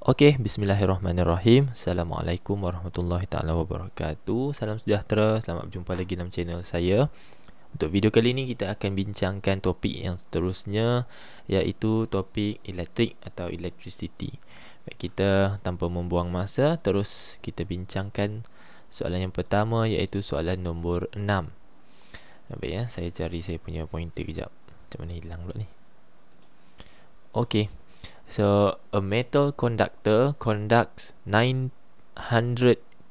Okey, bismillahirrahmanirrahim. Assalamualaikum warahmatullahi taala wabarakatuh. Salam sejahtera, selamat berjumpa lagi dalam channel saya. Untuk video kali ini kita akan bincangkan topik yang seterusnya, iaitu topik elektrik atau electricity. Baik, kita tanpa membuang masa, terus kita bincangkan soalan yang pertama, iaitu soalan nombor 6. Baik ya, saya cari saya punya pointer kejap. Macam mana hilang pula ni? Okey. So, a metal conductor conducts 900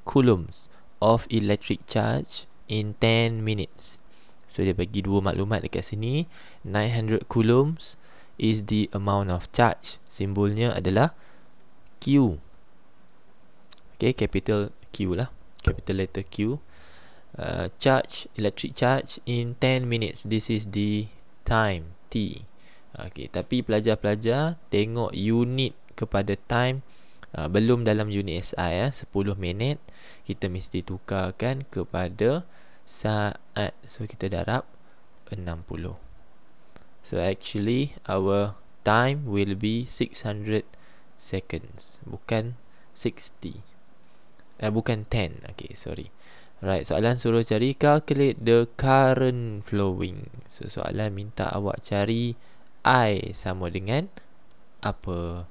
coulombs of electric charge in 10 minutes. So, dia bagi dua maklumat dekat sini. 900 coulombs is the amount of charge. Simbolnya adalah Q. Okay, capital Q lah. Capital letter Q. Charge, electric charge in 10 minutes. This is the time, T. Okey, tapi pelajar-pelajar tengok unit kepada time belum dalam unit SI 10 minit. Kita mesti tukarkan kepada saat. So kita darab 60. So actually our time will be 600 seconds, bukan 60. Bukan 10. Okey, sorry. Right, soalan suruh cari calculate the current flowing. So soalan minta awak cari I sama dengan apa?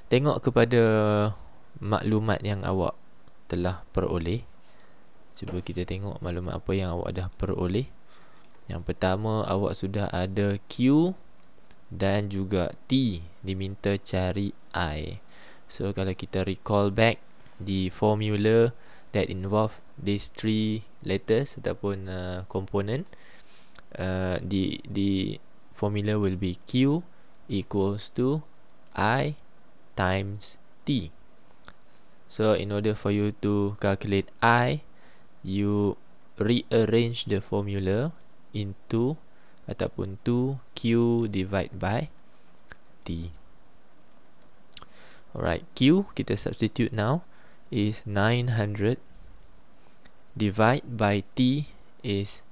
Tengok kepada maklumat yang awak telah peroleh. Cuba kita tengok maklumat apa yang awak dah peroleh. Yang pertama, awak sudah ada Q dan juga T. Diminta cari I. So kalau kita recall back the formula that involve these three letters ataupun component, the formula will be Q equals to I times T. So in order for you to calculate I, you rearrange the formula into ataupun to Q divided by T. Alright, Q kita substitute now is 900 divided by T is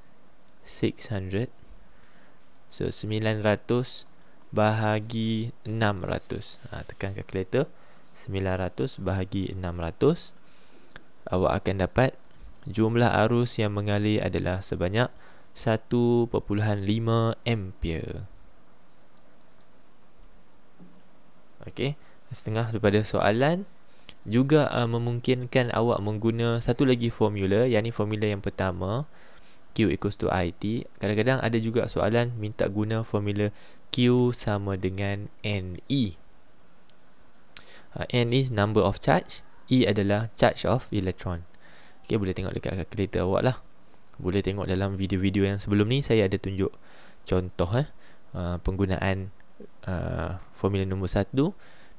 600. So 900 bahagi 600. Tekan kalkulator. 900 bahagi 600. Awak akan dapat jumlah arus yang mengalir adalah sebanyak 1.5 ampere. Okey, setengah daripada soalan juga memungkinkan awak mengguna satu lagi formula, yakni formula yang pertama, Q equals to IT. Kadang-kadang ada juga soalan minta guna formula Q sama dengan NE. N is number of charge, E adalah charge of electron. Okay, boleh tengok dekat kalkulator awak lah. Boleh tengok dalam video-video yang sebelum ni, saya ada tunjuk contoh penggunaan formula nombor 1,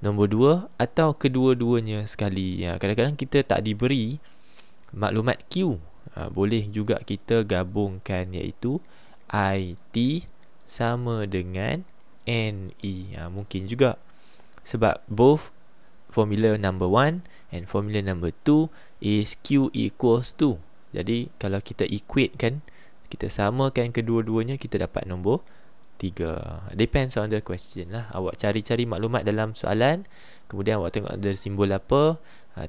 nombor 2 atau kedua-duanya sekali. Kadang-kadang kita tak diberi maklumat Q. Boleh juga kita gabungkan, iaitu IT sama dengan NE. Mungkin juga sebab both formula number 1 and formula number 2 is Q equals to. Jadi kalau kita equate kan, kita samakan kedua-duanya, kita dapat nombor 3. Depends on the question lah. Awak cari-cari maklumat dalam soalan, kemudian awak tengok ada simbol apa,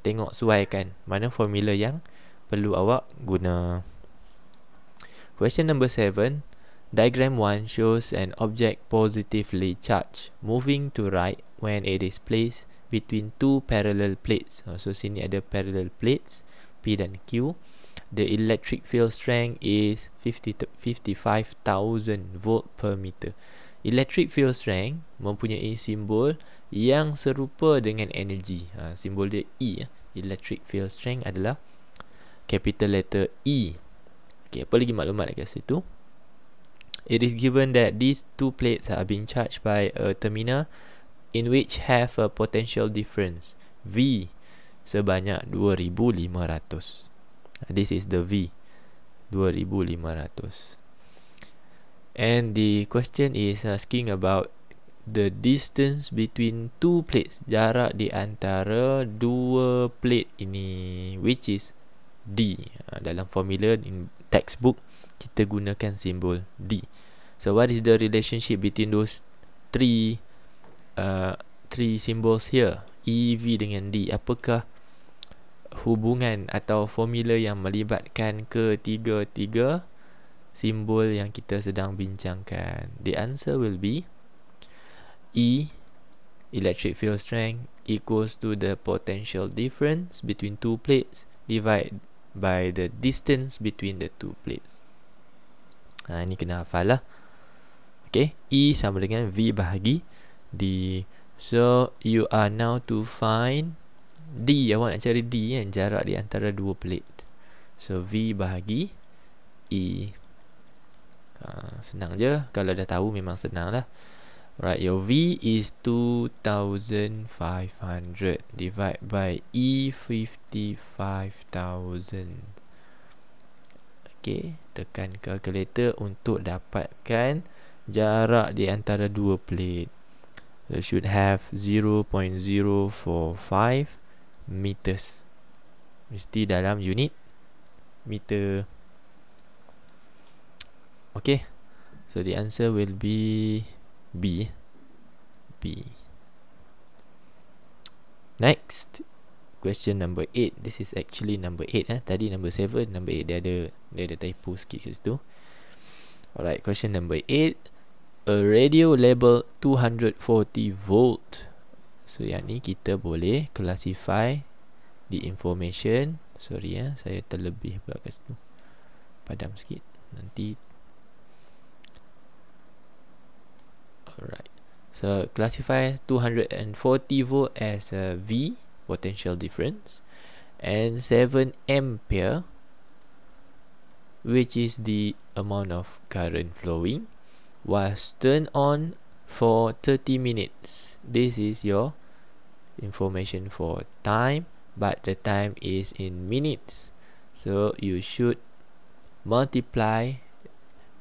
tengok suaikan mana formula yang perlu awak guna. Question number 7. Diagram 1 shows an object positively charged moving to right when it is placed between two parallel plates. So sini ada parallel plates P dan Q. The electric field strength is 55,000 volt per meter. Electric field strength mempunyai simbol yang serupa dengan energi. Simbol dia E. Electric field strength adalah capital letter E. Okay, apa lagi maklumat dekat situ? It is given that these two plates are being charged by a terminal in which have a potential difference V sebanyak 2,500. This is the V, 2,500. And the question is asking about the distance between two plates, jarak di antara dua plate ini, which is D. Dalam formula in textbook kita gunakan simbol D. So what is the relationship between those three three symbols here, E, V dengan D, apakah hubungan atau formula yang melibatkan ketiga-tiga simbol yang kita sedang bincangkan? The answer will be E, electric field strength, equals to the potential difference between two plates divided by the distance between the two plates. Ini kena hafal lah. Okay, E sama dengan V bahagi D. So you are now to find D. Awak nak cari D kan, jarak di antara dua plate. So V bahagi E. Senang je. Kalau dah tahu memang senang lah. Right, your V is 2500 divided by E 55,000. Okay, tekan calculator untuk dapatkan jarak di antara dua plate. So should have 0.045 meters. Mesti dalam unit meter. Okay, so the answer will be B. Next, question number 8. This is actually number 8. Tadi number 7, number 8 dia ada typo sikit kat situ. Alright, question number 8. A radio label 240 volt. So yang ni kita boleh classify the information. Sorry saya terlebih pula kat situ. Padam sikit nanti. Alright, so classify 240 volt as a V, potential difference, and 7 ampere, which is the amount of current flowing, was turned on for 30 minutes. This is your information for time, but the time is in minutes. So you should multiply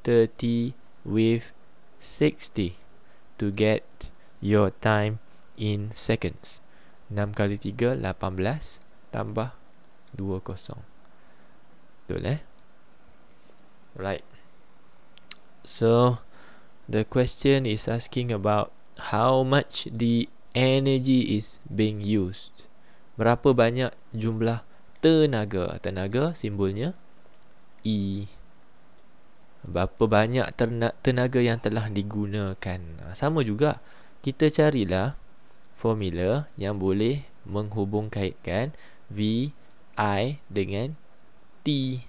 30 with 60 to get your time in seconds. 6 kali 3, 18 tambah 20. Betul Right. So the question is asking about how much the energy is being used. Berapa banyak jumlah tenaga. Tenaga simbolnya E. Berapa banyak tenaga yang telah digunakan. Sama juga, kita carilah formula yang boleh menghubungkaitkan V, I dengan T.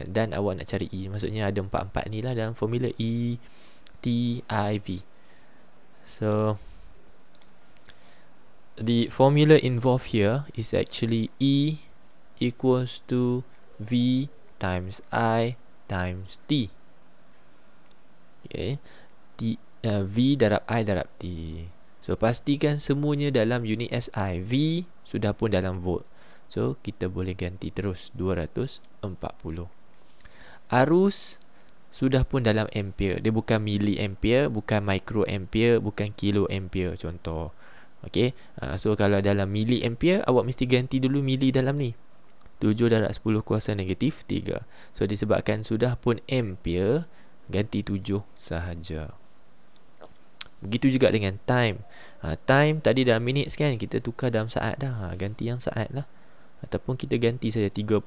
Dan awak nak cari E. Maksudnya ada 4 ni lah dalam formula E, T, I, V. So the formula involved here is actually E equals to V times I times T. Okay, V darab I darab T. So pastikan semuanya dalam unit SI. V sudah pun dalam volt. So kita boleh ganti terus 240. Arus sudah pun dalam ampere. Dia bukan miliampere, bukan microampere, bukan kiloampere contoh. Okay, so kalau dalam miliampere, awak mesti ganti dulu mili dalam ni. 7 darab 10 kuasa negatif 3. So disebabkan sudah pun ampere, ganti 7 sahaja. Begitu juga dengan time. Time tadi dalam minit kan, kita tukar dalam saat dah. Ganti yang saat lah. Ataupun kita ganti saja 30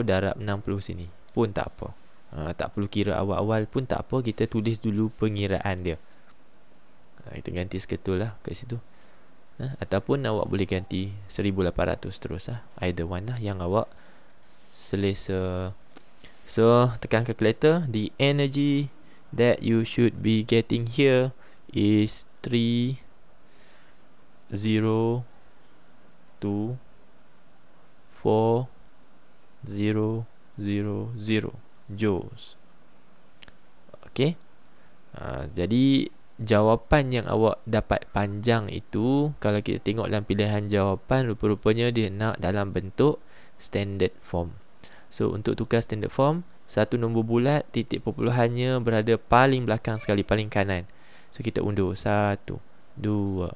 darab 60 sini pun tak apa. Tak perlu kira awal-awal pun tak apa. Kita tulis dulu pengiraan dia. Kita ganti seketul lah kat situ. Ataupun awak boleh ganti 1800 terus lah. Either one lah yang awak selesa. So tekan calculator. The energy that you should be getting here is 3024000 joules. Okay. Jadi jawapan yang awak dapat panjang itu, kalau kita tengok dalam pilihan jawapan, rupa-rupanya dia nak dalam bentuk standard form. So untuk tukar standard form, satu nombor bulat, titik perpuluhannya berada paling belakang sekali, paling kanan. So kita undur 1, 2, 3,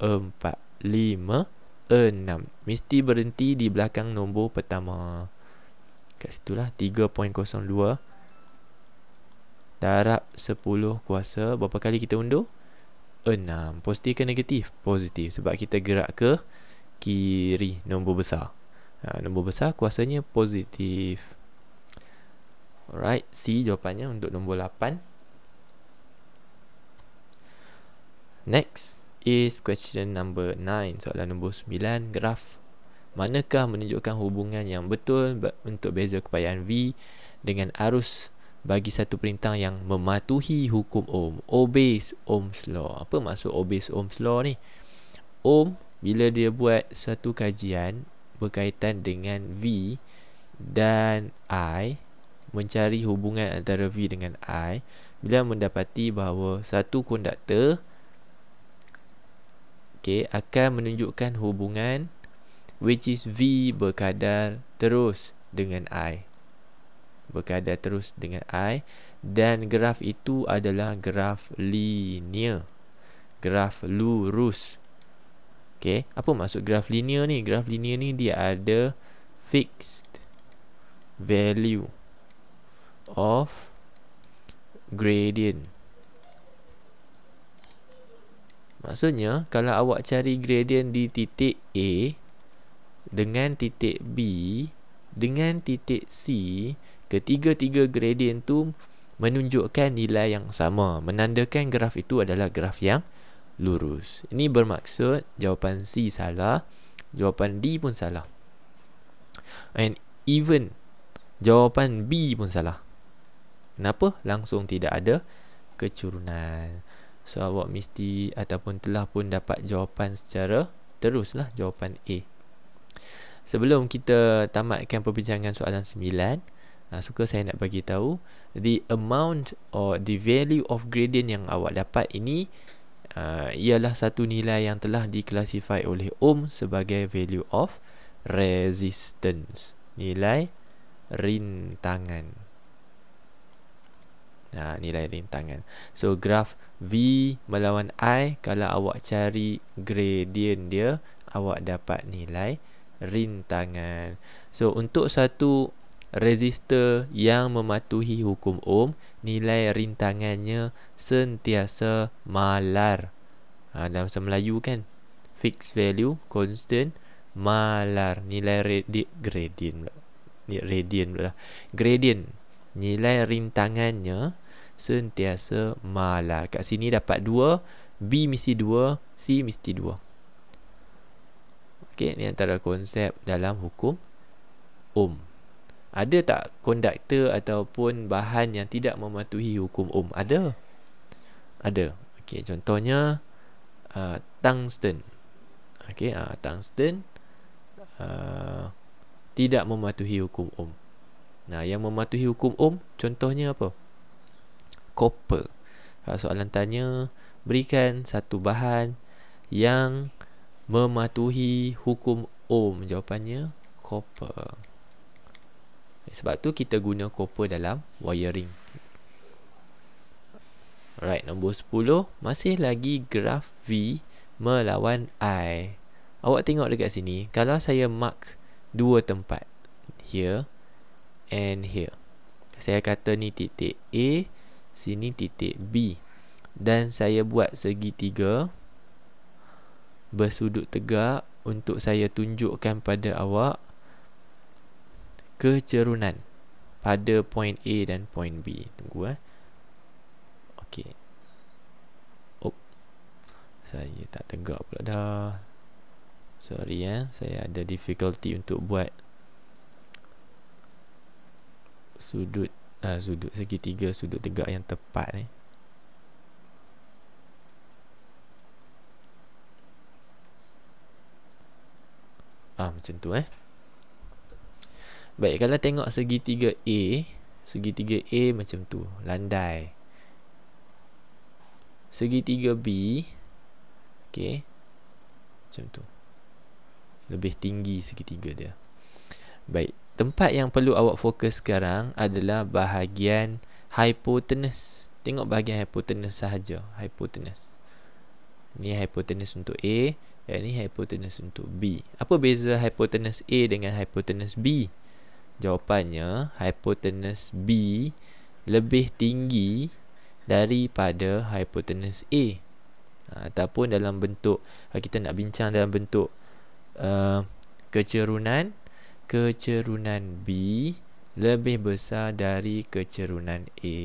4, 5, 6. Mesti berhenti di belakang nombor pertama. Kat situlah 3.02 darab 10 kuasa. Berapa kali kita undur? 6. Positif ke negatif? Positif, sebab kita gerak ke kiri, nombor besar. Nombor besar kuasanya positif. Alright, C jawapannya untuk nombor 8. Next is question number 9. Soalan nombor 9, graf. Manakah menunjukkan hubungan yang betul untuk beza kepayahan V dengan arus bagi satu perintah yang mematuhi hukum Ohm? Obeys Ohm's law. Apa maksud obeys Ohm's law ni? Ohm bila dia buat satu kajian berkaitan dengan V dan I, mencari hubungan antara V dengan I, bila mendapati bahawa satu konduktor akan menunjukkan hubungan which is V berkadar terus dengan I, berkadar terus dengan I, dan graf itu adalah graf linear, graf lurus. Apa maksud graf linear ni? Graf linear ni dia ada fixed value of gradient. Maksudnya kalau awak cari gradient di titik A dengan titik B dengan titik C, ketiga-tiga gradient tu menunjukkan nilai yang sama, menandakan graf itu adalah graf yang lurus. Ini bermaksud jawapan C salah, jawapan D pun salah, and even jawapan B pun salah. Kenapa? Langsung tidak ada kecurunan. So awak mesti ataupun telah pun dapat jawapan secara teruslah, jawapan A. Sebelum kita tamatkan perbincangan soalan 9, suka saya nak bagi tahu the amount or the value of gradient yang awak dapat ini ialah satu nilai yang telah diklasifikasi oleh Ohm sebagai value of resistance, nilai rintangan. Nilai rintangan. So graf V melawan I, kalau awak cari gradient dia, awak dapat nilai rintangan. So untuk satu resistor yang mematuhi hukum Ohm, nilai rintangannya sentiasa malar. Dalam bahasa Melayu kan, fixed value, constant, malar. Nilai gradient nilai rintangannya sentiasa malar. Kat sini dapat 2, B mesti 2, C mesti 2. Ni antara konsep dalam hukum Ohm. Ada tak konduktor ataupun bahan yang tidak mematuhi hukum Ohm? Ada. Contohnya tungsten. Tungsten tidak mematuhi hukum Ohm. Yang mematuhi hukum Ohm contohnya apa? Copper. Soalan tanya, berikan satu bahan yang mematuhi hukum Ohm. Jawapannya copper. Sebab tu kita guna copper dalam wiring. Alright, nombor 10, masih lagi graf V melawan I. Awak tengok dekat sini, kalau saya mark dua tempat, here and here. Saya kata ni titik A, sini titik B, dan saya buat segitiga bersudut tegak untuk saya tunjukkan pada awak kecerunan pada point A dan point B. Tunggu saya tak tegak pula dah. Sorry saya ada difficulty untuk buat sudut segitiga, sudut tegak yang tepat ni. Macam tu Baik, kalau tengok segitiga A macam tu, landai. Segitiga B macam tu, lebih tinggi segitiga dia. Baik, tempat yang perlu awak fokus sekarang adalah bahagian hypotenuse. Tengok bahagian hypotenuse sahaja. Hypotenuse ni hypotenuse untuk A, dan ni hypotenuse untuk B. Apa beza hypotenuse A dengan hypotenuse B? Jawapannya, hypotenuse B lebih tinggi daripada hypotenuse A. Ataupun dalam bentuk, kita nak bincang dalam bentuk kecerunan B lebih besar dari kecerunan A.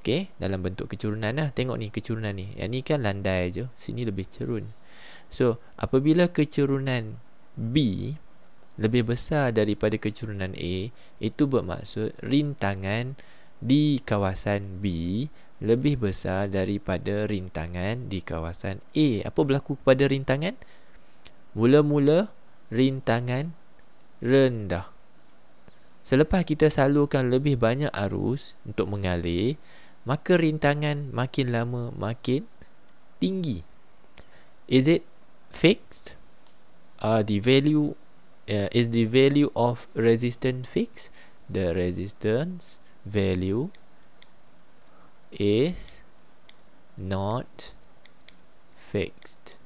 Okey, dalam bentuk kecerunan lah. Tengok ni kecerunan ni. Yang ni kan landai je, sini lebih cerun. So, apabila kecerunan B lebih besar daripada kecerunan A, itu bermaksud rintangan di kawasan B lebih besar daripada rintangan di kawasan A. Apa berlaku kepada rintangan? Mula-mula rintangan rendah. Selepas kita salurkan lebih banyak arus untuk mengalir, maka rintangan makin lama makin tinggi. Is it fixed? Is the value of resistance fixed? The resistance value is not fixed.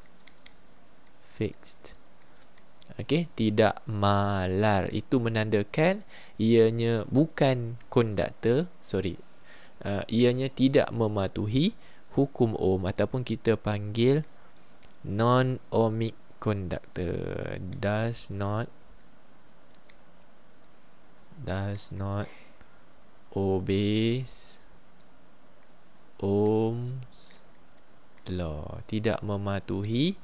Okey, tidak malar. Itu menandakan ianya bukan konduktor, ianya tidak mematuhi hukum Ohm, ataupun kita panggil non-ohmic conductor. Does not obeys Ohm's law. Tidak mematuhi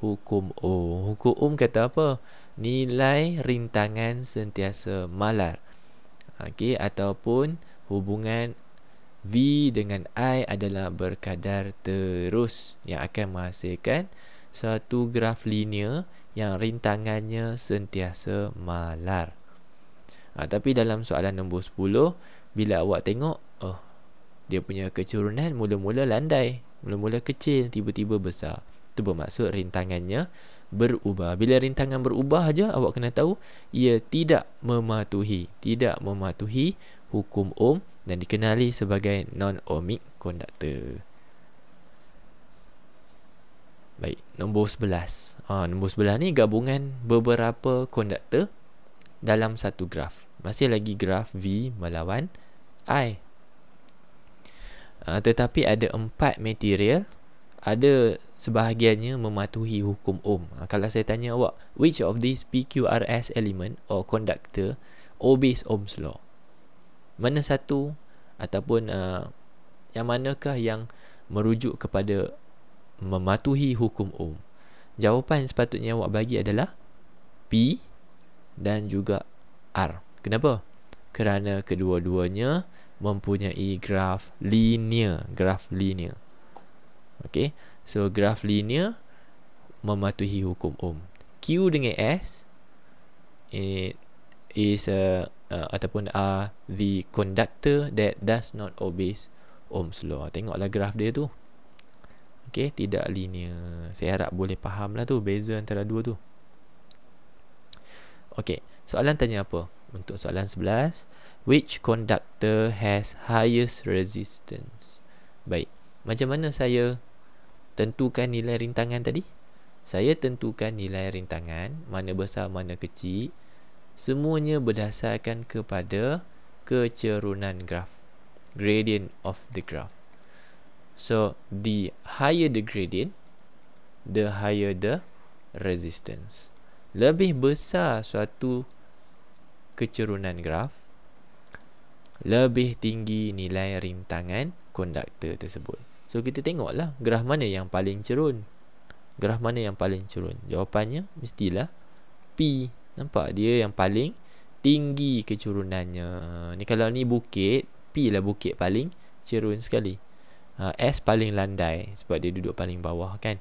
hukum Ohm. Hukum Ohm kata apa? Nilai rintangan sentiasa malar. Okey, ataupun hubungan V dengan I adalah berkadar terus, yang akan menghasilkan satu graf linear yang rintangannya sentiasa malar. Tapi dalam soalan nombor 10, bila awak tengok, dia punya kecerunan mula-mula landai, mula-mula kecil, tiba-tiba besar. Itu bermaksud rintangannya berubah. Bila rintangan berubah aja, awak kena tahu ia tidak mematuhi hukum Ohm dan dikenali sebagai non-ohmic conductor. Baik, nombor 11. Nombor 11 ni gabungan beberapa konduktor dalam satu graf. Masih lagi graf V melawan I. Tetapi ada 4 material, ada sebahagiannya mematuhi hukum Ohm. Kalau saya tanya awak, which of these PQRS element or conductor obeys Ohm's law? Mana satu, ataupun yang manakah yang merujuk kepada mematuhi hukum Ohm? Jawapan sepatutnya awak bagi adalah P dan juga R. Kenapa? Kerana kedua-duanya mempunyai graf linear. Okey, so graf linear mematuhi hukum Ohm. Q dengan S is ataupun are the conductor that does not obey Ohm's law. Tengoklah graf dia tu. Okey, tidak linear. Saya harap boleh faham lah tu beza antara dua tu. Okey, soalan tanya apa? Untuk soalan 11, which conductor has highest resistance? Baik, macam mana saya tentukan nilai rintangan tadi? Saya tentukan nilai rintangan, mana besar, mana kecil, semuanya berdasarkan kepada kecerunan graf, gradient of the graph. So, the higher the gradient, the higher the resistance. Lebih besar suatu kecerunan graf, lebih tinggi nilai rintangan konduktor tersebut. So, kita tengoklah graf mana yang paling cerun. Graf mana yang paling cerun? Jawapannya mestilah P. Nampak dia yang paling tinggi kecurunannya. Ni kalau ni bukit, P lah bukit paling cerun sekali. S paling landai sebab dia duduk paling bawah kan.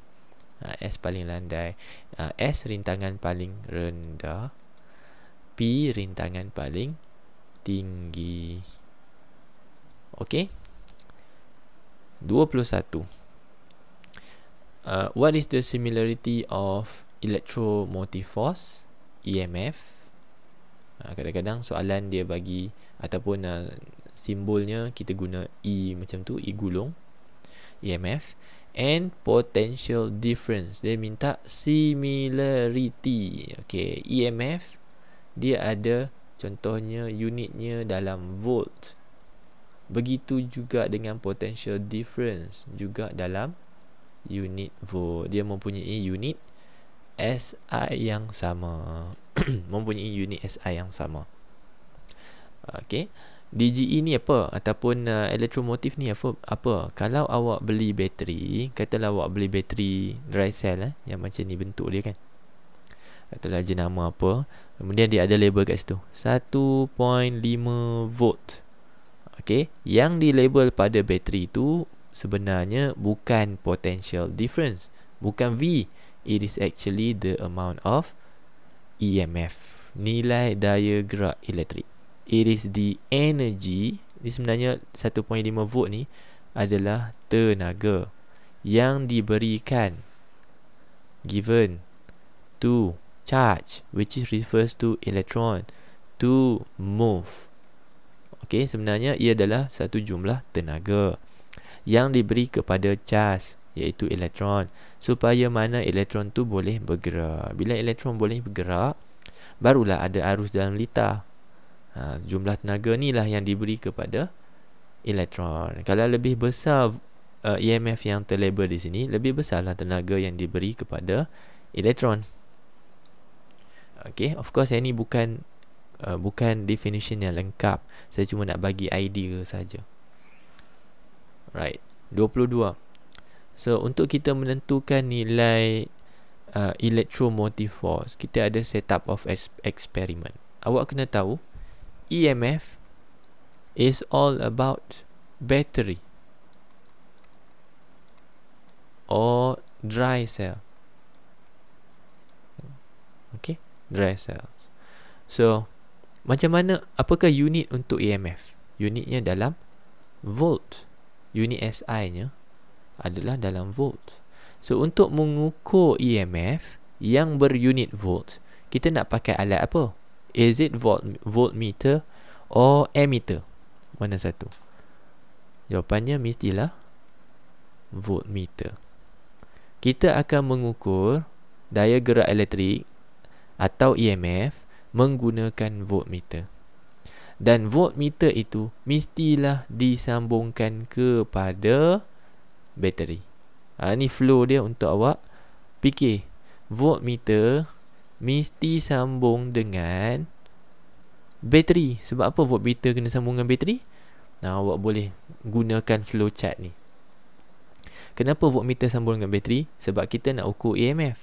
S paling landai. S rintangan paling rendah. P rintangan paling tinggi. Okey. 21. What is the similarity of electromotive force, EMF? Kadang-kadang soalan dia bagi ataupun simbolnya kita guna E macam tu, E gulung, EMF, and potential difference. Dia minta similarity. Okey, EMF dia ada contohnya unitnya dalam volt. Begitu juga dengan potential difference juga dalam unit volt. Dia mempunyai unit SI yang sama. Mempunyai unit SI yang sama. Okey. DGE ni apa? Ataupun elektromotif ni apa? Kalau awak beli bateri, katalah awak beli bateri dry cell yang macam ni bentuk dia kan. Katalah jenama apa. Kemudian dia ada label kat situ. 1.5 volt. Okey, yang di label pada bateri tu sebenarnya bukan potential difference, bukan V. It is actually the amount of EMF, nilai daya gerak elektrik. It is the energy. Ini sebenarnya 1.5 volt ni adalah tenaga yang diberikan, given to charge, which is refers to electron to move. Okey, sebenarnya ia adalah satu jumlah tenaga yang diberi kepada charge, iaitu elektron, supaya mana elektron tu boleh bergerak. Bila elektron boleh bergerak, barulah ada arus dalam litar. Jumlah tenaga ni lah yang diberi kepada elektron. Kalau lebih besar EMF yang terlabel di sini, lebih besarlah tenaga yang diberi kepada elektron. Okay, of course ini bukan definition yang lengkap. Saya cuma nak bagi idea saja. Right, 22. So untuk kita menentukan nilai electromotive force, kita ada setup of experiment. Awak kena tahu EMF is all about battery or dry cell. Okay, dry cells. So macam mana, apakah unit untuk EMF? Unitnya dalam volt. Unit SI nya adalah dalam volt. So untuk mengukur EMF yang berunit volt, kita nak pakai alat apa? Is it voltmeter or ammeter? Mana satu? Jawapannya mestilah voltmeter. Kita akan mengukur daya gerak elektrik atau EMF menggunakan voltmeter. Dan voltmeter itu mestilah disambungkan kepada bateri. Ni flow dia untuk awak fikir. Voltmeter mesti sambung dengan bateri. Sebab apa voltmeter kena sambung dengan bateri? Awak boleh gunakan flow chart ni. Kenapa voltmeter sambung dengan bateri? Sebab kita nak ukur EMF.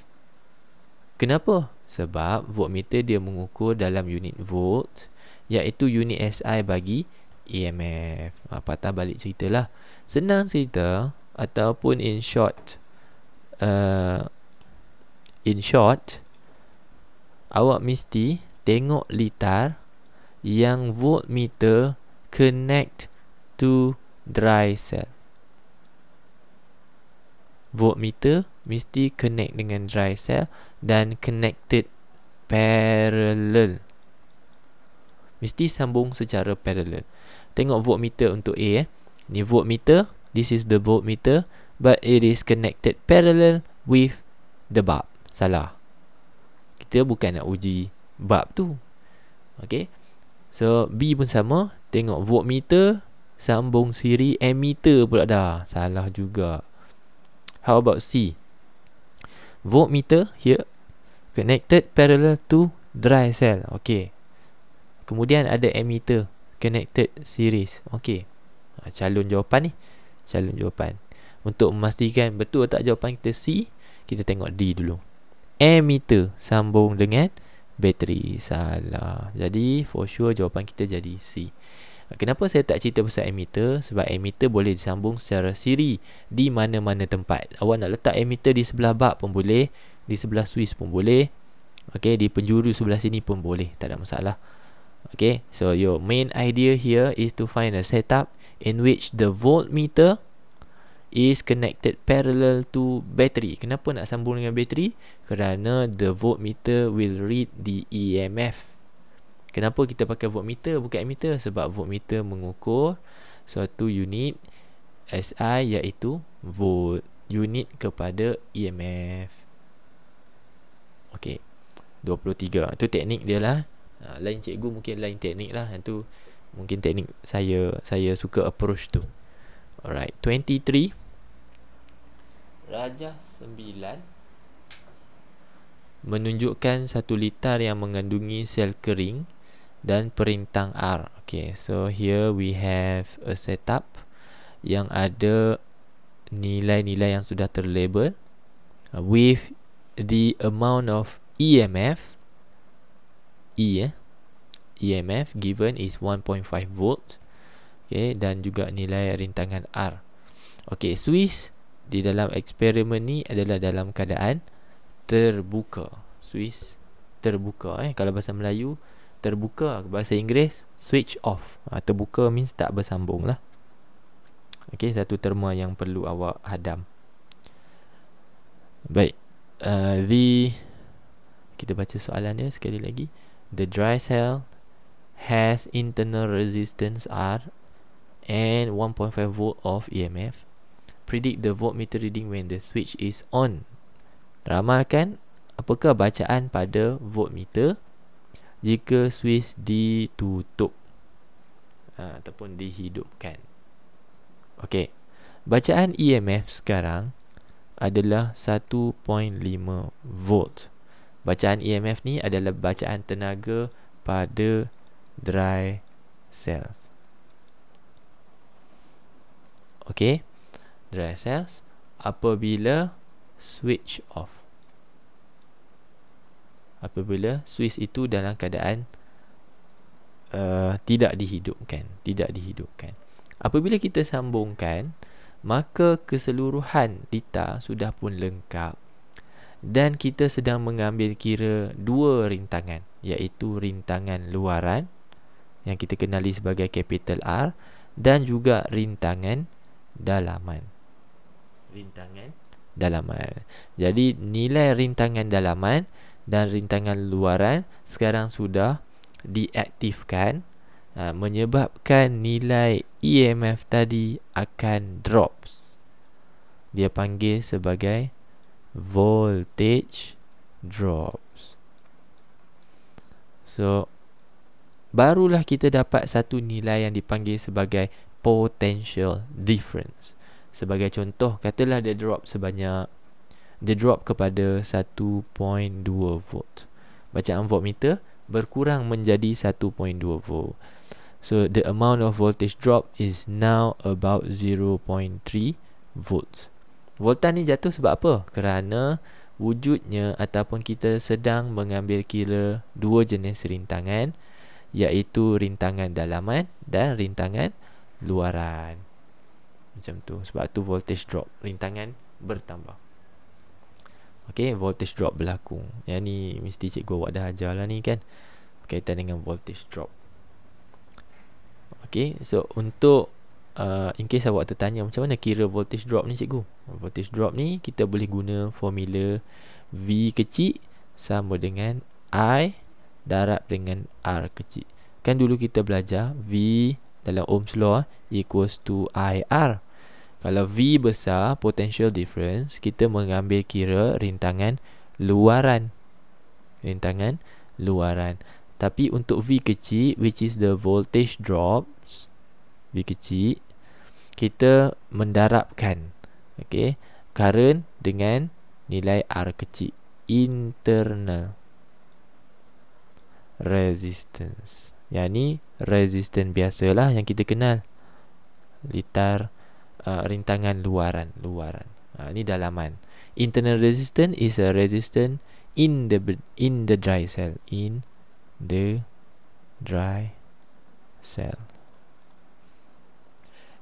Kenapa? Sebab voltmeter dia mengukur dalam unit volt, iaitu unit SI bagi EMF. Patah balik ceritalah. Senang cerita, ataupun in short, awak mesti tengok litar yang voltmeter connect to dry cell. Voltmeter mesti connect dengan dry cell dan connected parallel. Mesti sambung secara parallel. Tengok voltmeter untuk A. Ni voltmeter. This is the voltmeter, but it is connected parallel with the bulb. Salah. Kita bukan nak uji bulb tu. Okay. So B pun sama. Tengok voltmeter sambung siri ammeter pula dah. Salah juga. How about C? Voltmeter here connected parallel to dry cell. Okay. Kemudian ada ammeter connected series. Okay. Calon jawapan ni. Calon jawapan. Untuk memastikan betul tak jawapan kita C, kita tengok D dulu. Ammeter sambung dengan bateri. Salah. Jadi for sure jawapan kita jadi C. Kenapa saya tak cerita pasal ammeter? Sebab ammeter boleh disambung secara siri di mana-mana tempat. Awak nak letak ammeter di sebelah bulb pun boleh, di sebelah switch pun boleh. Okay, di penjuru sebelah sini pun boleh. Tak ada masalah. Okay, so your main idea here is to find a setup in which the voltmeter is connected parallel to battery. Kenapa nak sambung dengan bateri? Kerana the voltmeter will read the EMF. Kenapa kita pakai voltmeter bukan ammeter? Sebab voltmeter mengukur suatu unit SI, iaitu volt, unit kepada EMF. Okey, 23. Itu teknik dia lah. Lain cikgu mungkin lain teknik lah. Itu Mungkin teknik saya suka approach tu. Alright, 23 rajah 9 menunjukkan satu litar yang mengandungi sel kering dan perintang R. Okay, so here we have a setup yang ada nilai-nilai yang sudah terlabel with the amount of EMF EMF given is 1.5 volt. Okay, dan juga nilai rintangan R. Okay, Swiss di dalam eksperimen ni adalah dalam keadaan terbuka. Swiss terbuka. Kalau bahasa Melayu terbuka, bahasa Inggeris switch off. Terbuka means tak bersambung lah. Okay, satu terma yang perlu awak hadam. Baik, kita baca soalan dia sekali lagi. The dry cell has internal resistance R and 1.5 volt of EMF. Predict the voltmeter reading when the switch is on. Ramalkan apakah bacaan pada voltmeter jika switch ditutup ataupun dihidupkan. Okey, bacaan EMF sekarang adalah 1.5 volt. Bacaan EMF ni adalah bacaan tenaga pada dry cells. Okey, dry cells apabila switch off. Apabila switch itu dalam keadaan tidak dihidupkan. Apabila kita sambungkan, maka keseluruhan litar sudah pun lengkap dan kita sedang mengambil kira dua rintangan, iaitu rintangan luaran yang kita kenali sebagai capital R dan juga rintangan dalaman. Jadi nilai rintangan dalaman dan rintangan luaran sekarang sudah diaktifkan, menyebabkan nilai EMF tadi akan drops. Dia panggil sebagai voltage drops. So barulah kita dapat satu nilai yang dipanggil sebagai potential difference. Sebagai contoh, katalah dia drop kepada 1.2 volt. Bacaan voltmeter berkurang menjadi 1.2 volt. So the amount of voltage drop is now about 0.3 volts. Voltan ni jatuh sebab apa? Kerana wujudnya ataupun kita sedang mengambil kira dua jenis rintangan, iaitu rintangan dalaman dan rintangan luaran. Macam tu. Sebab tu voltage drop, rintangan bertambah. Okay, voltage drop berlaku. Yang ni mesti cikgu awak dah ajar lah ni kan, berkaitan dengan voltage drop. Okay, so untuk in case awak tertanya macam mana kira voltage drop ni cikgu, voltage drop ni kita boleh guna formula V kecil sama dengan I darab dengan R kecil. Kan dulu kita belajar V dalam Ohm's law equals to IR. Kalau V besar, potential difference, kita mengambil kira rintangan luaran. Tapi untuk V kecil, which is the voltage drops, V kecil, kita mendarabkan current dengan nilai R kecil, internal resistance. Yang ni resistance biasalah yang kita kenal, litar rintangan luaran. Ni dalaman. Internal resistance is a resistance in the dry cell.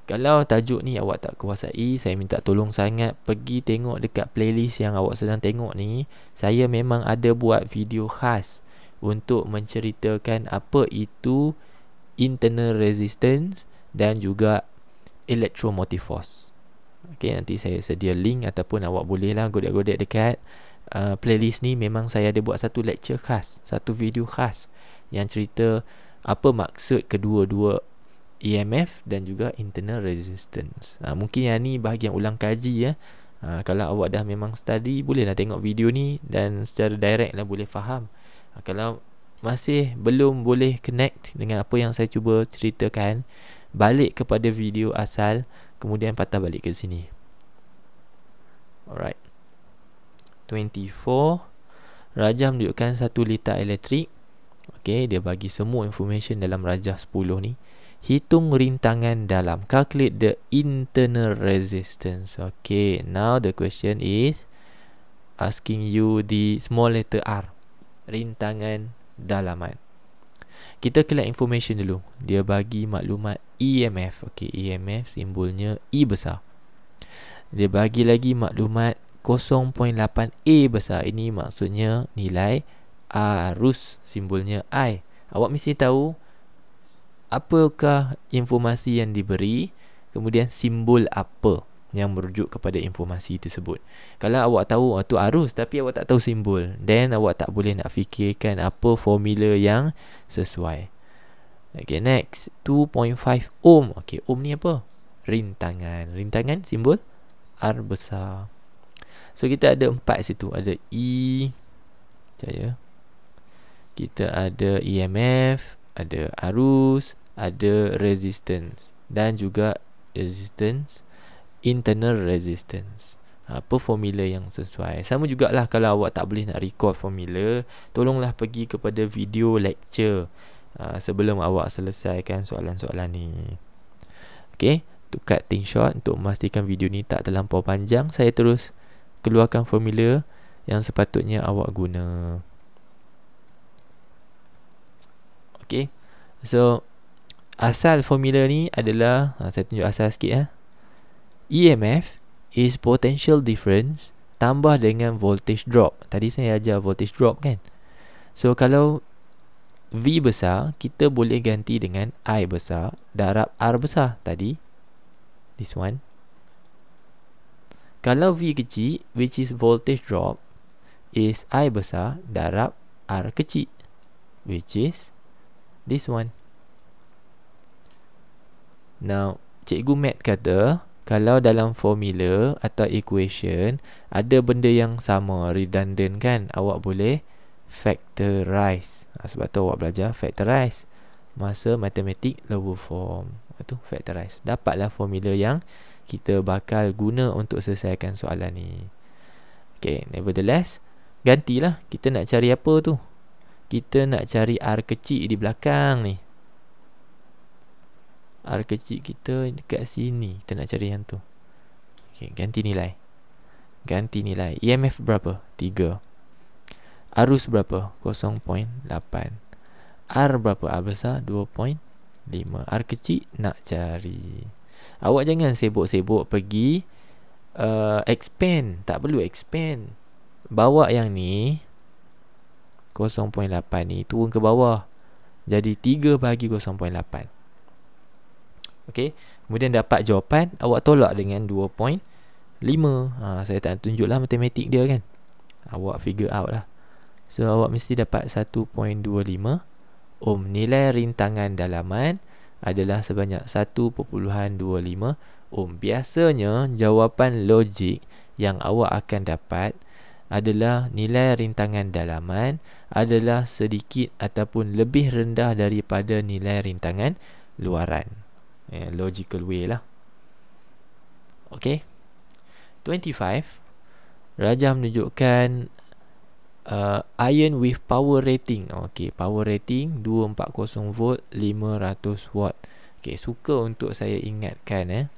Kalau tajuk ni awak tak kuasai, saya minta tolong sangat pergi tengok dekat playlist yang awak sedang tengok ni. Saya memang ada buat video khas untuk menceritakan apa itu internal resistance dan juga electromotive force. Nanti saya sedia link ataupun awak bolehlah godek-godek dekat playlist ni. Memang saya ada buat satu lecture khas, satu video khas yang cerita apa maksud kedua-dua EMF dan juga internal resistance. Mungkin yang ni bahagian ulang kaji ya. Kalau awak dah memang study, bolehlah tengok video ni dan secara direct lah boleh faham. Kalau masih belum boleh connect dengan apa yang saya cuba ceritakan, balik kepada video asal, kemudian patah balik ke sini. Alright. 24. Rajah menunjukkan 1 liter elektrik. Okay, dia bagi semua information dalam rajah 10 ni. Hitung rintangan dalam. Calculate the internal resistance. Okay, now the question is asking you the small letter R. Rintangan dalaman. Kita collect information dulu. Dia bagi maklumat EMF. Okay, EMF simbolnya E besar. Dia bagi lagi maklumat 0.8A besar. Ini maksudnya nilai arus, simbolnya I. Awak mesti tahu apakah informasi yang diberi, kemudian simbol apa yang merujuk kepada informasi tersebut. Kalau awak tahu itu arus tapi awak tak tahu simbol, then awak tak boleh nak fikirkan apa formula yang sesuai. Okay, next 2.5 ohm. Okay, ohm ni apa? Rintangan. Rintangan simbol R besar. So kita ada 4 situ. Ada E, saya. Kita ada EMF, ada arus, ada resistance dan juga resistance, internal resistance. Apa formula yang sesuai? Sama jugalah kalau awak tak boleh nak record formula, tolonglah pergi kepada video lecture sebelum awak selesaikan soalan-soalan ni. Okay, to cut things short, untuk memastikan video ni tak terlampau panjang, saya terus keluarkan formula yang sepatutnya awak guna. Okay, so asal formula ni adalah, saya tunjuk asal sikit EMF is potential difference tambah dengan voltage drop. Tadi saya ajar voltage drop kan. So kalau V besar, kita boleh ganti dengan I besar darab R besar tadi. This one. Kalau V kecil, which is voltage drop, is I besar darab R kecil, which is this one. Now, Cikgu Matt kata, kalau dalam formula atau equation ada benda yang sama, redundant kan, awak boleh factorize. Sebab tu awak belajar factorize masa matematik lower form. Itu factorize. Dapatlah formula yang kita bakal guna untuk selesaikan soalan ni. Okay, nevertheless, gantilah. Kita nak cari apa tu? Kita nak cari R kecil di belakang ni. R kecil kita dekat sini. Kita nak cari yang tu. Okay, ganti nilai. Ganti nilai. EMF berapa? 3. Arus berapa? 0.8. R berapa? R besar 2.5. R kecil nak cari. Awak jangan sibuk-sibuk pergi expand. Tak perlu expand. Bawa yang ni 0.8 ni turun ke bawah. Jadi 3 bagi 0.8. Okey, kemudian dapat jawapan, awak tolak dengan 2.5. Saya tak tunjuklah matematik dia kan. Awak figure out lah. So awak mesti dapat 1.25 ohm. Nilai rintangan dalaman adalah sebanyak 1.25 ohm. Biasanya jawapan logik yang awak akan dapat adalah nilai rintangan dalaman adalah sedikit ataupun lebih rendah daripada nilai rintangan luaran. Logical way lah. Okay, 25. Rajah menunjukkan iron with power rating. Okay, power rating 240 volt 500 watt. Okay, suka untuk saya ingatkan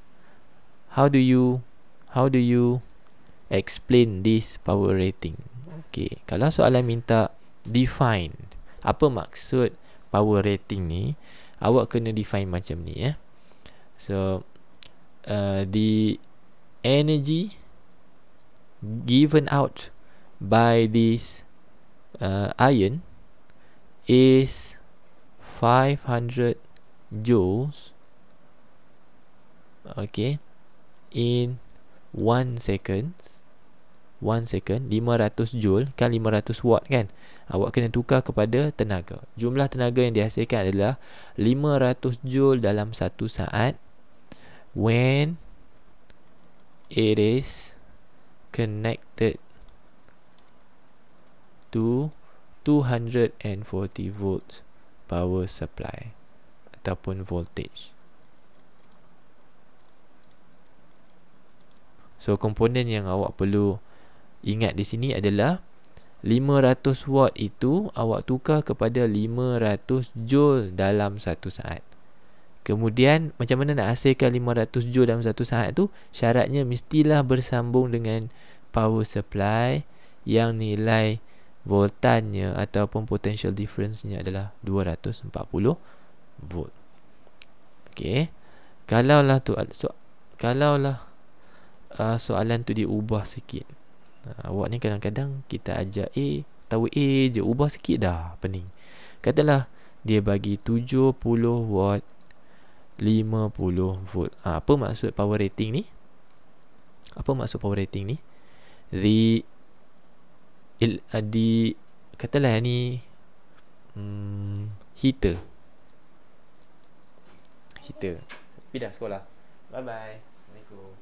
How do you explain this power rating? Okay, kalau soalan minta define apa maksud power rating ni, awak kena define macam ni So the energy given out by this iron is 500 joules, okay, in 1 second. 1 second 500 joule kan 500 watt kan. Awak kena tukar kepada tenaga. Jumlah tenaga yang dihasilkan adalah 500 joule dalam 1 saat when it is connected to 240 volts power supply ataupun voltage. So komponen yang awak perlu ingat di sini adalah 500 watt itu awak tukar kepada 500 joule dalam 1 saat. Kemudian macam mana nak hasilkan 500 joule dalam 1 saat tu? Syaratnya mestilah bersambung dengan power supply yang nilai voltannya ataupun potential difference-nya adalah 240 volt. Okey. Kalaulah soalan tu diubah sikit. Awak ni kadang-kadang kita ajak tahu je, ubah sikit dah pening. Katalah dia bagi 70 watt 50 volt. Apa maksud power rating ni? Katalah ni heater. Pergi dah sekolah. Bye bye. Assalamualaikum.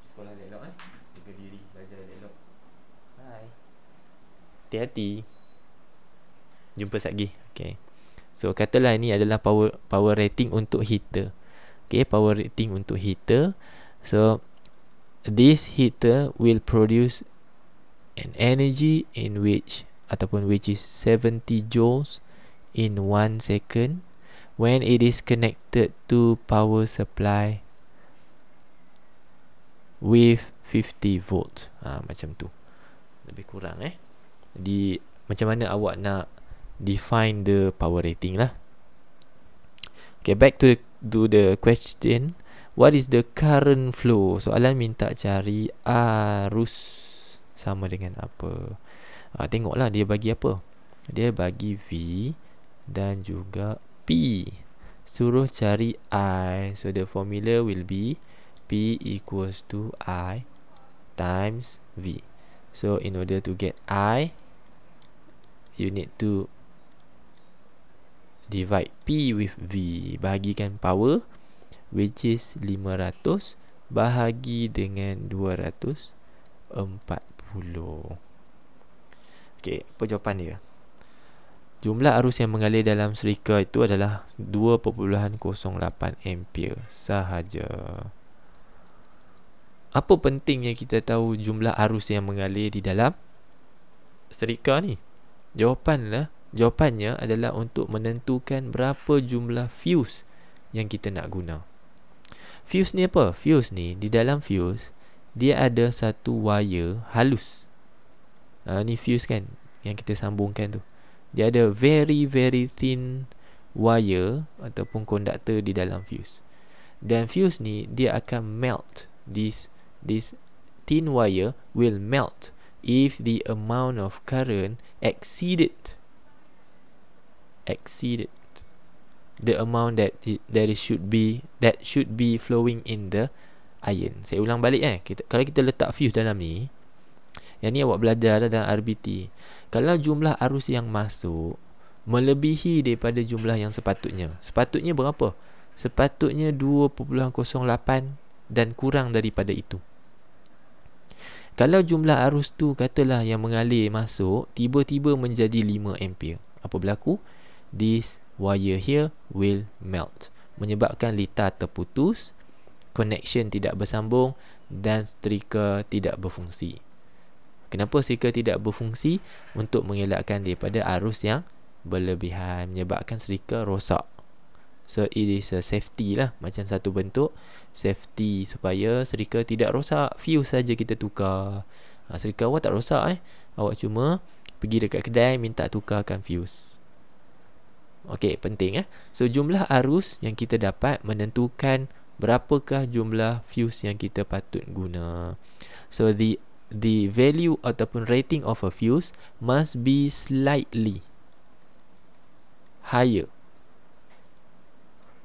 Sekolah elok jaga diri, belajar elok. Bye. Hati-hati. Jumpa lagi. Okay. So katalah ini adalah power rating untuk heater. Okay, power rating untuk heater. So this heater will produce an energy which is 70 joules in 1 second when it is connected to power supply with 50 volts. Macam tu. Lebih kurang macam mana awak nak define the power rating lah. Okay, back to the question. What is the current flow? Soalan minta cari arus sama dengan apa. Tengoklah dia bagi apa. Dia bagi V dan juga P. Suruh cari I. So the formula will be P equals to I times V. So in order to get I, you need to divide P with V. Bahagikan power, which is 500, bahagi dengan 240. Okay, apa jawapan dia? Jumlah arus yang mengalir dalam serika itu adalah 2.08 ampere sahaja. Apa pentingnya kita tahu jumlah arus yang mengalir di dalam serika ni? Jawapannya adalah untuk menentukan berapa jumlah fuse yang kita nak guna. Fuse ni apa? Fuse ni, di dalam fuse dia ada satu wire halus. Ni fuse kan yang kita sambungkan tu. Dia ada very very thin wire ataupun konduktor di dalam fuse. Dan fuse ni dia akan melt. This thin wire will melt if the amount of current exceeded the amount that should be flowing in the iron. Saya ulang balik kalau kita letak fuse dalam ni, yang ni awak belajar dalam RBT. Kalau jumlah arus yang masuk melebihi daripada jumlah yang sepatutnya. Sepatutnya berapa? Sepatutnya 2.08 dan kurang daripada itu. Kalau jumlah arus tu katalah yang mengalir masuk tiba-tiba menjadi 5 ampere. Apa berlaku? This wire here will melt, menyebabkan litar terputus, connection tidak bersambung dan setrika tidak berfungsi. Kenapa setrika tidak berfungsi? Untuk mengelakkan daripada arus yang berlebihan, menyebabkan setrika rosak. So it is a safety lah, macam satu bentuk safety supaya setrika tidak rosak. Fuse saja kita tukar. Setrika awak tak rosak awak cuma pergi dekat kedai minta tukarkan fuse. Okey, penting So jumlah arus yang kita dapat menentukan berapakah jumlah fuse yang kita patut guna. So the value ataupun rating of a fuse must be slightly higher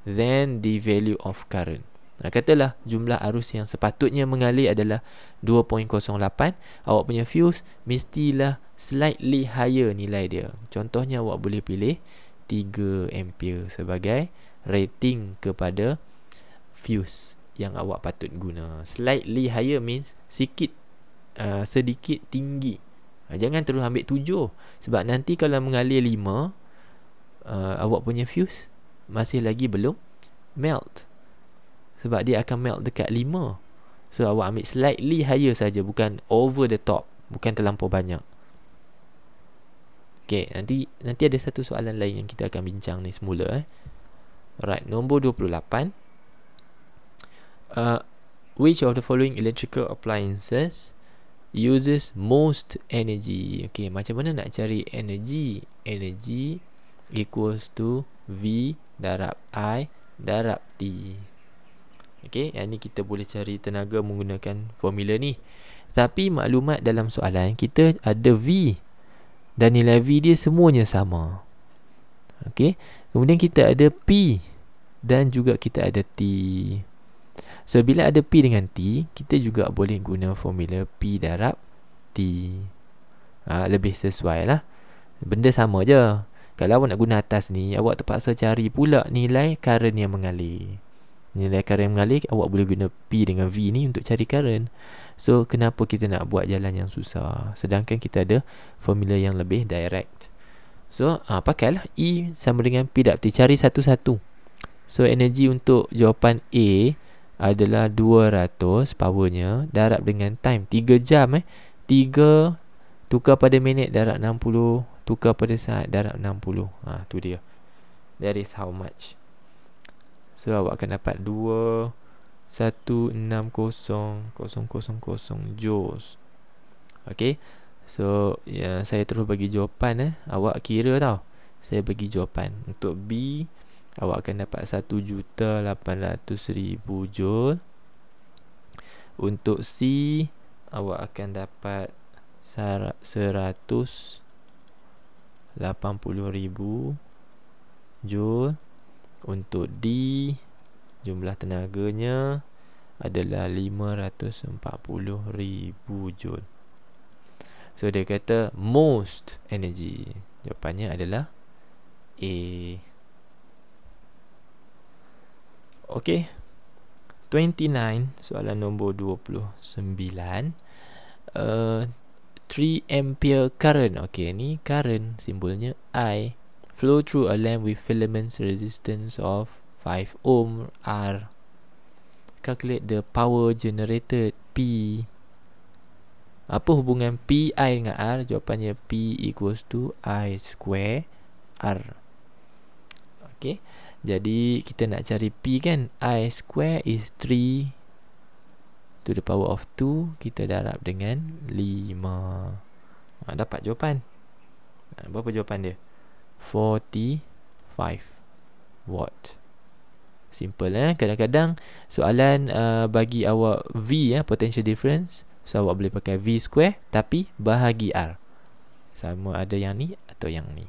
than the value of current. Katalah jumlah arus yang sepatutnya mengalir adalah 2.08, awak punya fuse mestilah slightly higher nilai dia. Contohnya awak boleh pilih 3 ampere sebagai rating kepada fuse yang awak patut guna. Slightly higher means sedikit tinggi Jangan terus ambil 7, sebab nanti kalau mengalir 5, awak punya fuse masih lagi belum melt, sebab dia akan melt dekat 5. So awak ambil slightly higher saja, bukan over the top, bukan terlampau banyak. Okay, nanti ada satu soalan lain yang kita akan bincang ni semula. Alright, nombor 28. Which of the following electrical appliances uses most energy? Okay, macam mana nak cari energy? Energy equals to V darab I darab T. Okay, yang ni kita boleh cari tenaga menggunakan formula ni. Tapi maklumat dalam soalan kita ada V, dan nilai V dia semuanya sama. Okay, kemudian kita ada P, dan juga kita ada T. So bila ada P dengan T, kita juga boleh guna formula P darab T. Lebih sesuai lah. Benda sama je. Kalau awak nak guna atas ni, awak terpaksa cari pula nilai current yang mengalir. Nilai current yang mengalir, awak boleh guna P dengan V ni untuk cari current. So kenapa kita nak buat jalan yang susah, sedangkan kita ada formula yang lebih direct. So pakailah E sama dengan P darab T. Cari satu-satu. So energi untuk jawapan A adalah 200 powernya darab dengan time 3 jam. 3 tukar pada minit darab 60, tukar pada saat darab 60. Tu dia. That is how much. So awak akan dapat 2160000 joules. Okay. So saya terus bagi jawapan. Awak kira tau. Saya bagi jawapan. Untuk B, awak akan dapat 1,800,000 joule. Untuk C, awak akan dapat 180,000 joule. Untuk D, jumlah tenaganya adalah 540,000 joule. So dia kata most energy. Jawapannya adalah A. Okay, 29, soalan nombor 29. 3 ampere current. Okay, ni current, simbolnya I, flow through a lamp with filaments resistance of 5 ohm R. Calculate the power generated P. Apa hubungan P I dengan R? Jawapannya P equals to I square R. Okay, jadi kita nak cari P kan. I square is 3 to the power of 2. Kita darab dengan 5. Dapat jawapan. Berapa jawapan dia? 45 watt. Simple. Kadang-kadang soalan bagi awak V, potential difference. So awak boleh pakai V square tapi bahagi R. Sama ada yang ni atau yang ni.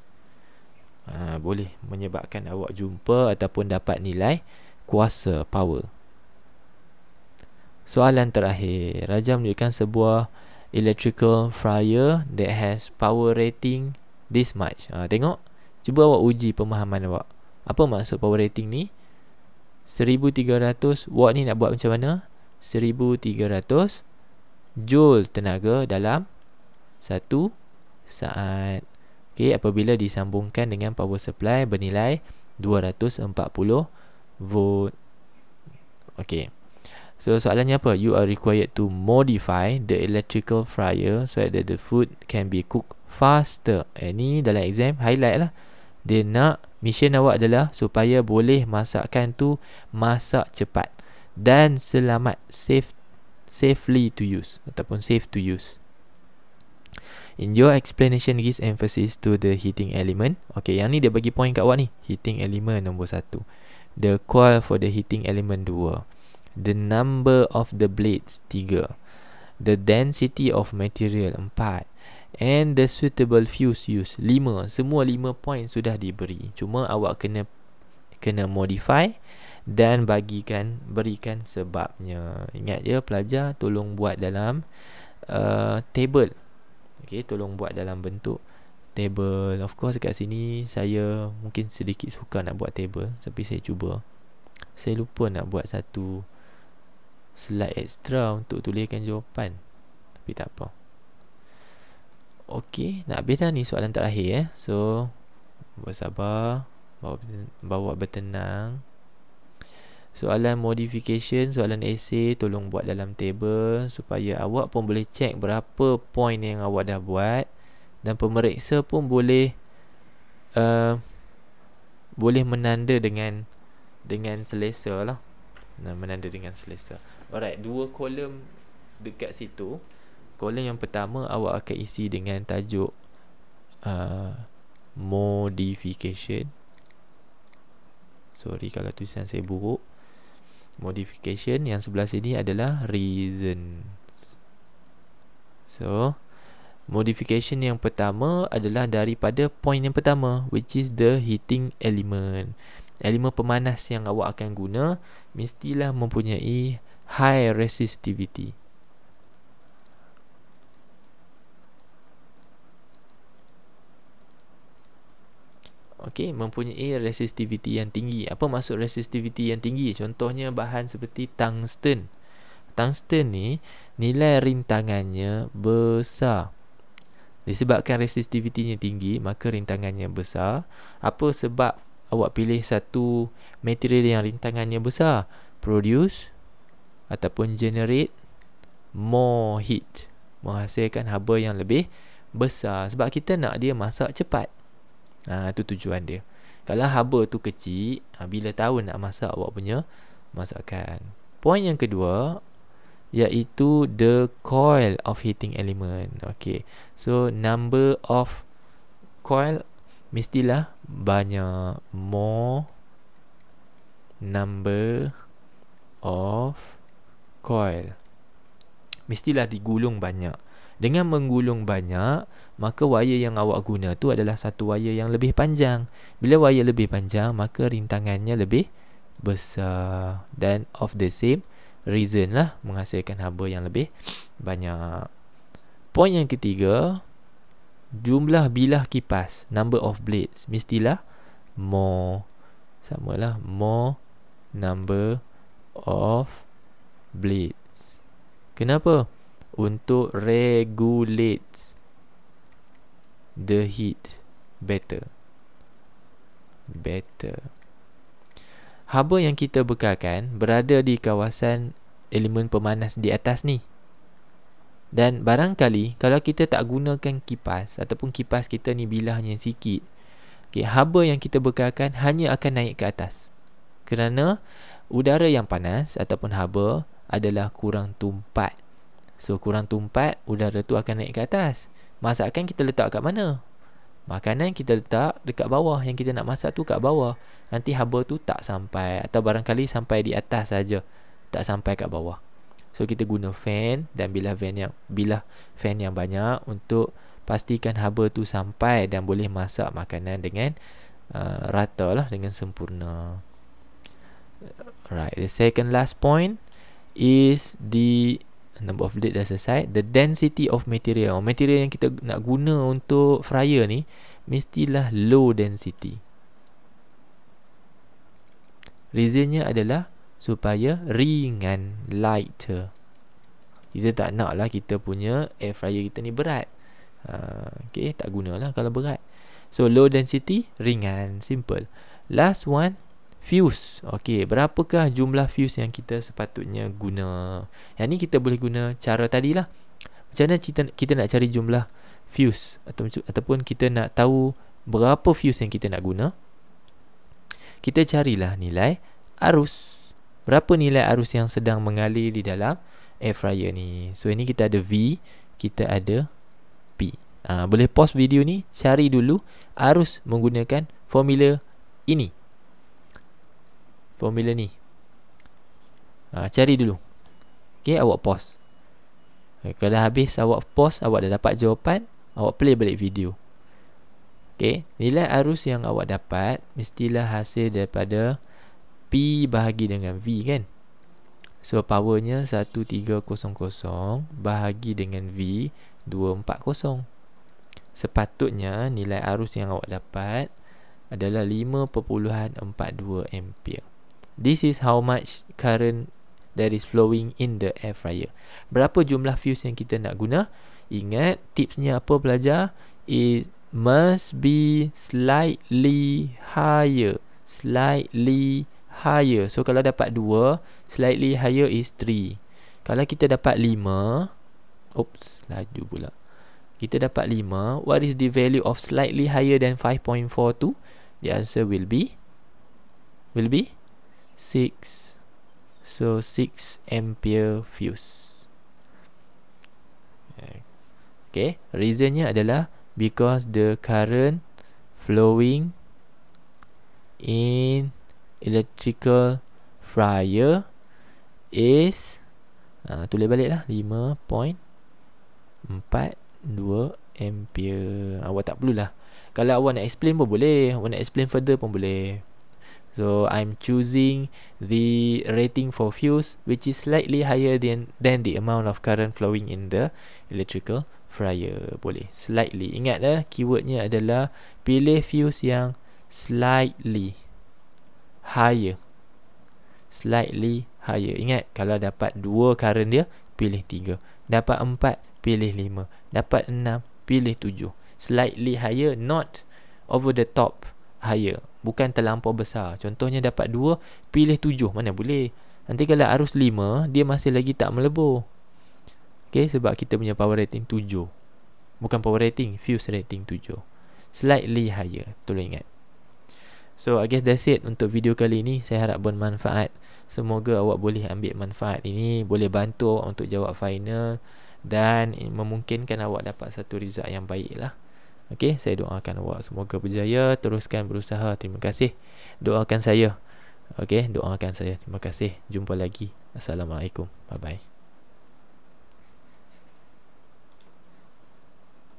Boleh menyebabkan awak jumpa ataupun dapat nilai kuasa, power. Soalan terakhir. Raja menunjukkan sebuah electrical fryer that has power rating this much. Tengok. Cuba awak uji pemahaman awak. Apa maksud power rating ni? 1300 watt ni nak buat macam mana? 1300 joule tenaga dalam 1 saat. Okay, apabila disambungkan dengan power supply bernilai 240 volt. Okay. So soalannya apa? You are required to modify the electrical fryer so that the food can be cooked faster. Ni dalam exam highlight lah. Dia nak mission awak adalah supaya boleh masakan tu masak cepat dan selamat, safely to use ataupun safe to use. In your explanation gives emphasis to the heating element. Okay, yang ni dia bagi point kat awak ni. Heating element nombor 1. The coil for the heating element 2. The number of the blades 3. The density of material 4. And the suitable fuse use 5. Semua 5 point sudah diberi. Cuma awak kena modify dan berikan sebabnya. Ingat je pelajar, tolong buat dalam table. Okay, tolong buat dalam bentuk table. Of course kat sini saya mungkin sedikit suka nak buat table, tapi saya cuba. Saya lupa nak buat satu slide extra untuk tuliskan jawapan, tapi tak apa. Okey, nak habis dah ni soalan terakhir So bersabar, bawa bertenang. Soalan modification, soalan essay tolong buat dalam table supaya awak pun boleh check berapa point yang awak dah buat, dan pemeriksa pun boleh menanda dengan selesa lah. Menanda dengan selesa. Alright, 2 kolom dekat situ. Kolom yang pertama awak akan isi dengan tajuk modification. Sorry kalau tulisan saya buruk. Modification. Yang sebelah sini adalah reasons. So modification yang pertama adalah daripada point yang pertama, which is the heating element. Elemen pemanas yang awak akan guna mestilah mempunyai high resistivity. Okey, mempunyai resistivity yang tinggi. Apa maksud resistivity yang tinggi? Contohnya bahan seperti tungsten. Tungsten ni nilai rintangannya besar. Disebabkan resistivity-nya tinggi, maka rintangannya besar. Apa sebab awak pilih satu material yang rintangannya besar? Produce ataupun generate more heat, menghasilkan haba yang lebih besar. Sebab kita nak dia masak cepat. Itu tujuan dia. Kalau haba tu kecil, bila tahu nak masak awak punya masakan. Poin yang kedua iaitu the coil of heating element. Okay, so number of coil mestilah banyak. More number of coil, mestilah digulung banyak. Dengan menggulung banyak, maka wire yang awak guna tu adalah satu wire yang lebih panjang. Bila wire lebih panjang, maka rintangannya lebih besar. Dan of the same reason lah, menghasilkan haba yang lebih banyak. Poin yang ketiga, jumlah bilah kipas, number of blades, mestilah more. Samalah, more number of blades. Kenapa? Untuk regulate the heat better. Haba yang kita bekalkan berada di kawasan elemen pemanas di atas ni. Dan barangkali kalau kita tak gunakan kipas, ataupun kipas kita ni bilahnya sikit, haba yang kita bekalkan hanya akan naik ke atas. Kerana udara yang panas ataupun haba adalah kurang tumpat. So kurang tumpat, udara tu akan naik ke atas. Masakan kita letak kat mana? Makanan kita letak dekat bawah. Yang kita nak masak tu kat bawah. Nanti haba tu tak sampai, atau barangkali sampai di atas saja, tak sampai kat bawah. So kita guna fan dan bilah fan yang banyak untuk pastikan haba tu sampai dan boleh masak makanan dengan rata lah, dengan sempurna. Right, the second last point is the number of blades dah selesai. The density of material. Material yang kita nak guna untuk fryer ni mestilah low density. Reasonnya adalah supaya ringan, lighter. Kita tak nak lah kita punya air fryer kita ni berat. Okay, tak gunalah kalau berat. So low density, ringan, simple. Last one, fuse. Okay, berapakah jumlah fuse yang kita sepatutnya guna? Yang ni kita boleh guna cara tadilah. Macam mana kita nak cari jumlah fuse, ataupun kita nak tahu berapa fuse yang kita nak guna? Kita carilah nilai arus. Berapa nilai arus yang sedang mengalir di dalam air fryer ni? So ini kita ada V, kita ada P. Boleh pause video ni, cari dulu arus menggunakan formula ini. Formula ni. Cari dulu. Okay, awak pause. Kalau habis awak pause, awak dah dapat jawapan, awak play balik video. Okay, nilai arus yang awak dapat mestilah hasil daripada P bahagi dengan V, kan? So powernya 1300 bahagi dengan V 240. Sepatutnya nilai arus yang awak dapat adalah 5.42 ampere. This is how much current that is flowing in the air fryer. Berapa jumlah fuse yang kita nak guna? Ingat tipsnya apa pelajar? It must be slightly higher. Slightly higher. So kalau dapat 2, slightly higher is 3. Kalau kita dapat 5, oops, laju pula. Kita dapat 5, what is the value of slightly higher than 5.42? The answer will be 6. So 6 ampere fuse. Okay, reasonnya adalah because the current flowing in electrical fryer is tulis balik lah 5.42 ampere. Awak tak perlulah. Kalau awak nak explain pun boleh, awak nak explain further pun boleh. So I'm choosing the rating for fuse which is slightly higher than the amount of current flowing in the electrical fryer. Boleh slightly. Ingat keywordnya adalah pilih fuse yang slightly higher. Slightly higher. Ingat, kalau dapat 2 current dia, pilih 3. Dapat 4, pilih 5. Dapat 6, pilih 7. Slightly higher, not over the top higher. Bukan terlampau besar. Contohnya dapat 2, pilih 7. Mana boleh. Nanti kalau arus 5, dia masih lagi tak melebur. Okay, sebab kita punya power rating 7. Bukan power rating, fuse rating 7. Slightly higher. Tolong ingat. So I guess that's it untuk video kali ini. Saya harap bermanfaat. Semoga awak boleh ambil manfaat ini, boleh bantu awak untuk jawab final dan memungkinkan awak dapat satu result yang baik lah. Okay, saya doakan awak semoga berjaya. Teruskan berusaha. Terima kasih. Doakan saya. Okay, doakan saya. Terima kasih. Jumpa lagi. Assalamualaikum. Bye bye.